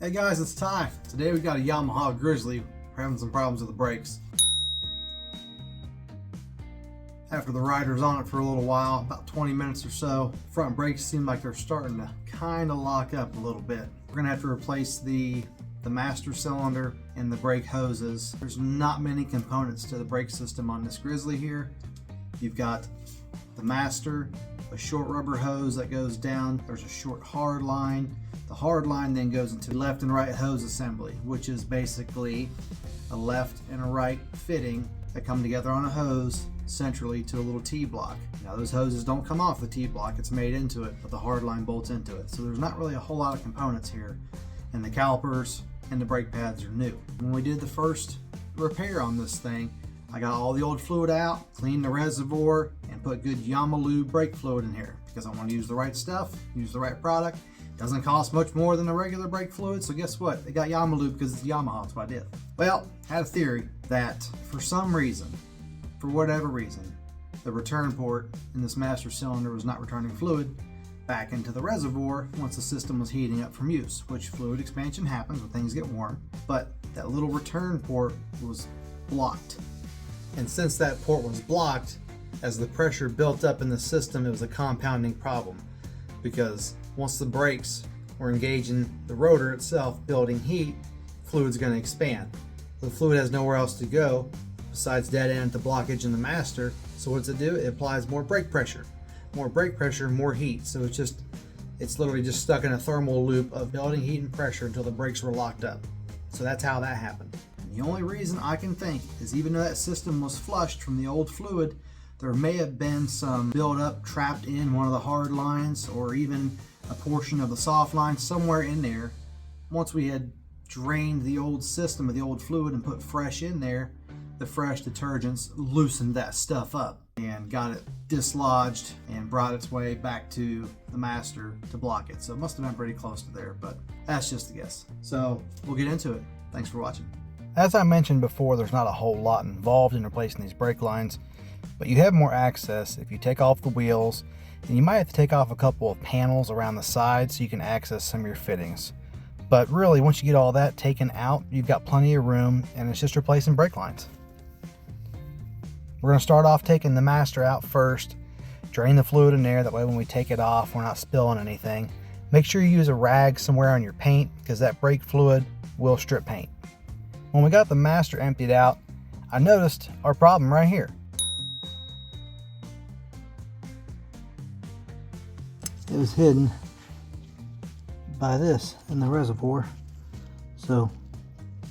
Hey guys, it's Ty. Today we got a Yamaha Grizzly. We're having some problems with the brakes. After the rider's on it for a little while, about 20 minutes or so, front brakes seem like they're starting to kind of lock up a little bit. We're gonna have to replace the master cylinder and the brake hoses. There's not many components to the brake system on this Grizzly here. You've got the master, a short rubber hose that goes down. There's a short hard line. The hard line then goes into left and right hose assembly, which is basically a left and a right fitting that come together on a hose centrally to a little T-block. Now those hoses don't come off the T-block, it's made into it, but the hard line bolts into it. So there's not really a whole lot of components here, and the calipers and the brake pads are new. When we did the first repair on this thing, I got all the old fluid out, cleaned the reservoir, and put good Yamaha brake fluid in here because I want to use the right stuff, use the right product. Doesn't cost much more than a regular brake fluid, so guess what? They got Yamaha because it's Yamaha, that's what I did. Well, I had a theory that for some reason, for whatever reason, the return port in this master cylinder was not returning fluid back into the reservoir once the system was heating up from use, which fluid expansion happens when things get warm, but that little return port was blocked. And since that port was blocked, as the pressure built up in the system, it was a compounding problem because once the brakes were engaging the rotor itself, building heat, fluid's going to expand. The fluid has nowhere else to go besides dead end to blockage in the master. So what's it do? It applies more brake pressure. More brake pressure, more heat. So it's literally just stuck in a thermal loop of building heat and pressure until the brakes were locked up. So that's how that happened. And the only reason I can think is even though that system was flushed from the old fluid, there may have been some buildup trapped in one of the hard lines or even a portion of the soft line somewhere in there. Once we had drained the old system of the old fluid and put fresh in there, the fresh detergents loosened that stuff up and got it dislodged and brought its way back to the master to block it. So it must have been pretty close to there, but that's just a guess. So we'll get into it. Thanks for watching. As I mentioned before, there's not a whole lot involved in replacing these brake lines, but you have more access if you take off the wheels, and you might have to take off a couple of panels around the side so you can access some of your fittings. But really, once you get all that taken out, you've got plenty of room, and it's just replacing brake lines. We're going to start off taking the master out first, drain the fluid in there, that way when we take it off, we're not spilling anything. Make sure you use a rag somewhere on your paint because that brake fluid will strip paint. When we got the master emptied out, I noticed our problem right here. It was hidden by this in the reservoir, so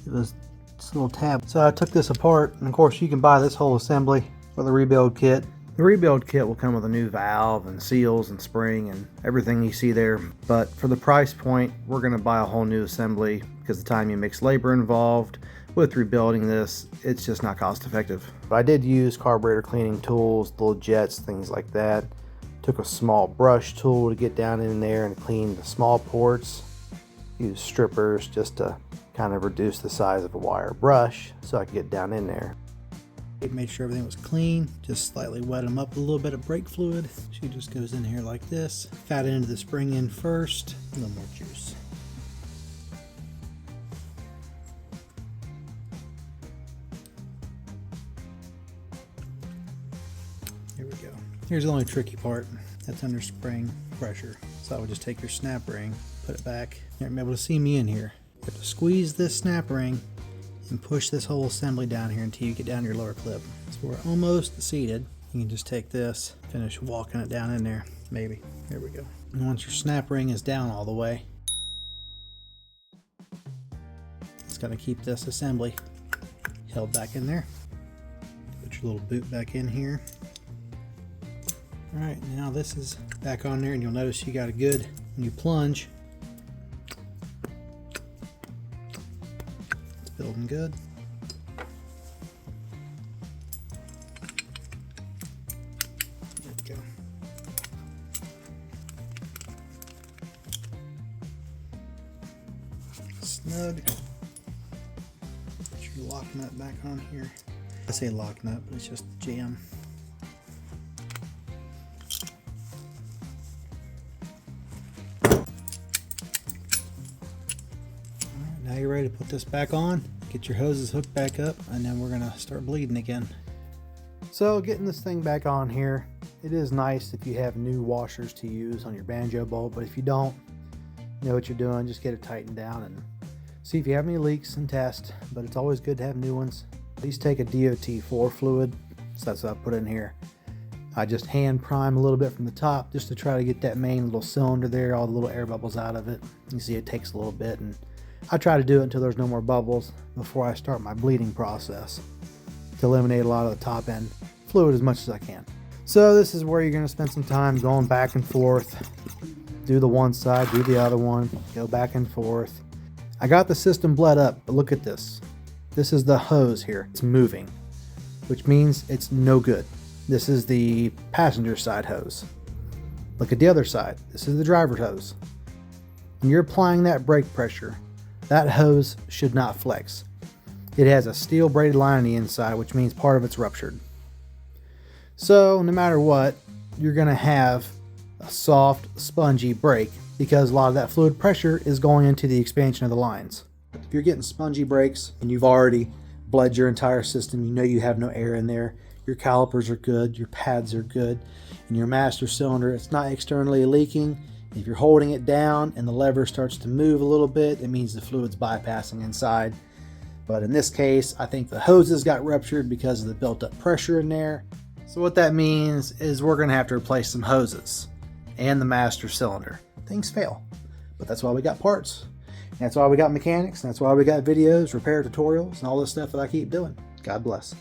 it was this little tab. So I took this apart, and of course you can buy this whole assembly with a rebuild kit. The rebuild kit will come with a new valve and seals and spring and everything you see there, but for the price point we're going to buy a whole new assembly because the time you mix labor involved with rebuilding this, it's just not cost effective. But I did use carburetor cleaning tools, little jets, things like that. Took a small brush tool to get down in there and clean the small ports. Used strippers just to kind of reduce the size of a wire brush so I could get down in there. Made sure everything was clean, just slightly wet them up with a little bit of brake fluid. She just goes in here like this. Fat end of the spring in first, a little more juice. Here we go. Here's the only tricky part. That's under spring pressure. So I would just take your snap ring, put it back. You're able to see me in here. You have to squeeze this snap ring and push this whole assembly down here until you get down to your lower clip. So we're almost seated. You can just take this, finish walking it down in there, maybe. There we go. And once your snap ring is down all the way, it's going to keep this assembly held back in there. Put your little boot back in here. Alright, now this is back on there, and you'll notice you got a good, when you plunge, it's building good. There we go. Snug. Put your lock nut back on here. I say lock nut, but it's just jam. now you're ready to put this back on, get your hoses hooked back up, and then we're gonna start bleeding again. So getting this thing back on here, it is nice if you have new washers to use on your banjo bolt, but if you don't, you know what you're doing, just get it tightened down and see if you have any leaks and test, but it's always good to have new ones. Please take a DOT4 fluid, so that's what I put in here. I just hand prime a little bit from the top just to try to get that main little cylinder there, all the little air bubbles out of it. You see it takes a little bit, and I try to do it until there's no more bubbles before I start my bleeding process to eliminate a lot of the top end fluid as much as I can. So this is where you're going to spend some time going back and forth. Do the one side, do the other one, go back and forth. I got the system bled up, but look at this. This is the hose here. It's moving, which means it's no good. This is the passenger side hose. Look at the other side. This is the driver's hose. When you're applying that brake pressure, that hose should not flex. It has a steel braided line on the inside, which means part of it's ruptured. So no matter what, you're going to have a soft, spongy brake because a lot of that fluid pressure is going into the expansion of the lines. If you're getting spongy brakes and you've already bled your entire system, you know you have no air in there, your calipers are good, your pads are good, and your master cylinder, it's not externally leaking. If you're holding it down and the lever starts to move a little bit, it means the fluid's bypassing inside. But in this case, I think the hoses got ruptured because of the built up pressure in there. So what that means is we're gonna have to replace some hoses and the master cylinder. Things fail, but that's why we got parts. And that's why we got mechanics, and that's why we got videos, repair tutorials, and all this stuff that I keep doing. God bless.